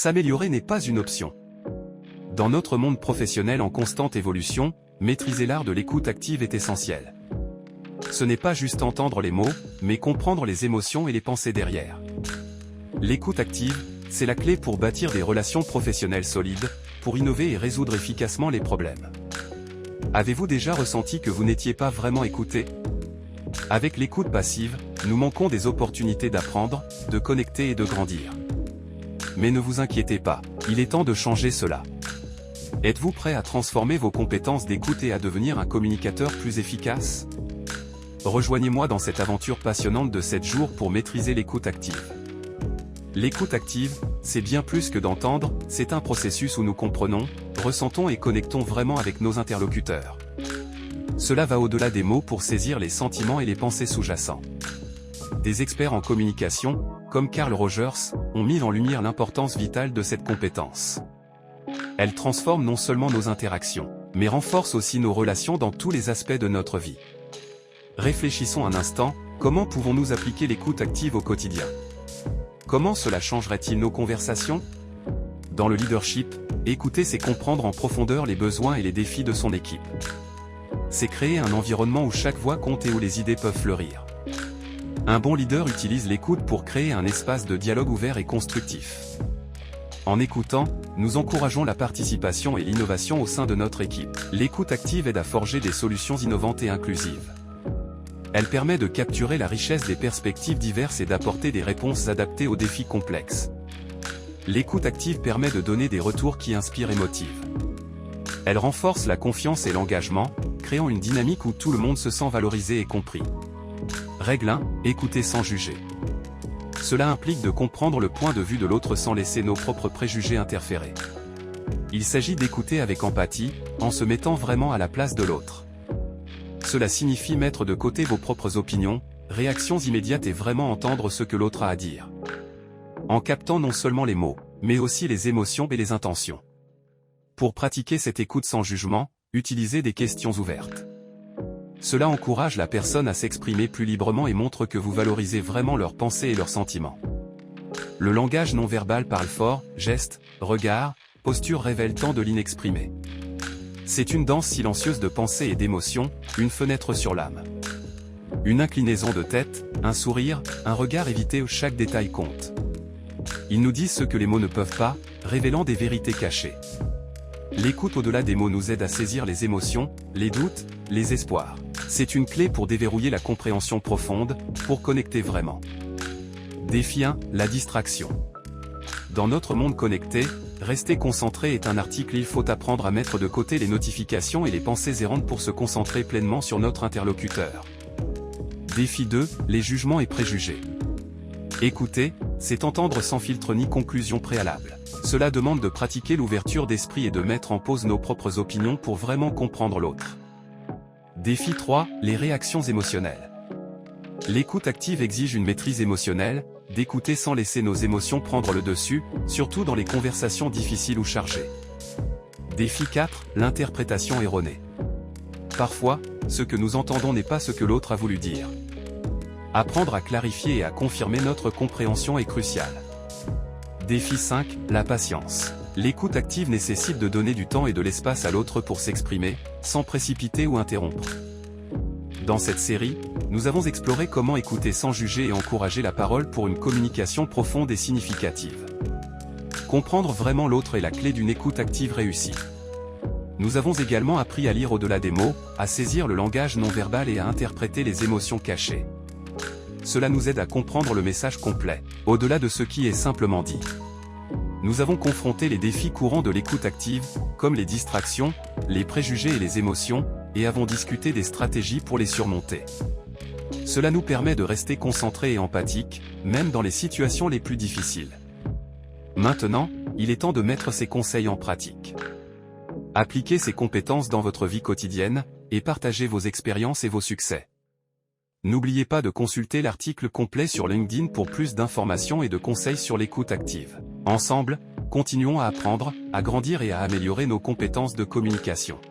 S'améliorer n'est pas une option. Dans notre monde professionnel en constante évolution, maîtriser l'art de l'écoute active est essentiel. Ce n'est pas juste entendre les mots, mais comprendre les émotions et les pensées derrière. L'écoute active, c'est la clé pour bâtir des relations professionnelles solides, pour innover et résoudre efficacement les problèmes. Avez-vous déjà ressenti que vous n'étiez pas vraiment écouté? Avec l'écoute passive, nous manquons des opportunités d'apprendre, de connecter et de grandir. Mais ne vous inquiétez pas, il est temps de changer cela. Êtes-vous prêt à transformer vos compétences d'écoute et à devenir un communicateur plus efficace? Rejoignez-moi dans cette aventure passionnante de 7 jours pour maîtriser l'écoute active. L'écoute active, c'est bien plus que d'entendre, c'est un processus où nous comprenons, ressentons et connectons vraiment avec nos interlocuteurs. Cela va au-delà des mots pour saisir les sentiments et les pensées sous-jacents. Des experts en communication, comme Carl Rogers, ont mis en lumière l'importance vitale de cette compétence. Elle transforme non seulement nos interactions, mais renforce aussi nos relations dans tous les aspects de notre vie. Réfléchissons un instant, comment pouvons-nous appliquer l'écoute active au quotidien? Comment cela changerait-il nos conversations? Dans le leadership, écouter c'est comprendre en profondeur les besoins et les défis de son équipe. C'est créer un environnement où chaque voix compte et où les idées peuvent fleurir. Un bon leader utilise l'écoute pour créer un espace de dialogue ouvert et constructif. En écoutant, nous encourageons la participation et l'innovation au sein de notre équipe. L'écoute active aide à forger des solutions innovantes et inclusives. Elle permet de capturer la richesse des perspectives diverses et d'apporter des réponses adaptées aux défis complexes. L'écoute active permet de donner des retours qui inspirent et motivent. Elle renforce la confiance et l'engagement, créant une dynamique où tout le monde se sent valorisé et compris. Règle 1, écouter sans juger. Cela implique de comprendre le point de vue de l'autre sans laisser nos propres préjugés interférer. Il s'agit d'écouter avec empathie, en se mettant vraiment à la place de l'autre. Cela signifie mettre de côté vos propres opinions, réactions immédiates et vraiment entendre ce que l'autre a à dire. En captant non seulement les mots, mais aussi les émotions et les intentions. Pour pratiquer cette écoute sans jugement, utilisez des questions ouvertes. Cela encourage la personne à s'exprimer plus librement et montre que vous valorisez vraiment leurs pensées et leurs sentiments. Le langage non verbal parle fort, gestes, regards, postures révèlent tant de l'inexprimé. C'est une danse silencieuse de pensées et d'émotions, une fenêtre sur l'âme. Une inclinaison de tête, un sourire, un regard évité où chaque détail compte. Ils nous disent ce que les mots ne peuvent pas, révélant des vérités cachées. L'écoute au-delà des mots nous aide à saisir les émotions, les doutes, les espoirs. C'est une clé pour déverrouiller la compréhension profonde, pour connecter vraiment. Défi 1, la distraction. Dans notre monde connecté, rester concentré est un article. Il faut apprendre à mettre de côté les notifications et les pensées errantes pour se concentrer pleinement sur notre interlocuteur. Défi 2, les jugements et préjugés. Écouter, c'est entendre sans filtre ni conclusion préalable. Cela demande de pratiquer l'ouverture d'esprit et de mettre en pause nos propres opinions pour vraiment comprendre l'autre. Défi 3, les réactions émotionnelles. L'écoute active exige une maîtrise émotionnelle, d'écouter sans laisser nos émotions prendre le dessus, surtout dans les conversations difficiles ou chargées. Défi 4, l'interprétation erronée. Parfois, ce que nous entendons n'est pas ce que l'autre a voulu dire. Apprendre à clarifier et à confirmer notre compréhension est crucial. Défi 5, la patience. L'écoute active nécessite de donner du temps et de l'espace à l'autre pour s'exprimer, sans précipiter ou interrompre. Dans cette série, nous avons exploré comment écouter sans juger et encourager la parole pour une communication profonde et significative. Comprendre vraiment l'autre est la clé d'une écoute active réussie. Nous avons également appris à lire au-delà des mots, à saisir le langage non verbal et à interpréter les émotions cachées. Cela nous aide à comprendre le message complet, au-delà de ce qui est simplement dit. Nous avons confronté les défis courants de l'écoute active, comme les distractions, les préjugés et les émotions, et avons discuté des stratégies pour les surmonter. Cela nous permet de rester concentrés et empathiques, même dans les situations les plus difficiles. Maintenant, il est temps de mettre ces conseils en pratique. Appliquez ces compétences dans votre vie quotidienne, et partagez vos expériences et vos succès. N'oubliez pas de consulter l'article complet sur LinkedIn pour plus d'informations et de conseils sur l'écoute active. Ensemble, continuons à apprendre, à grandir et à améliorer nos compétences de communication.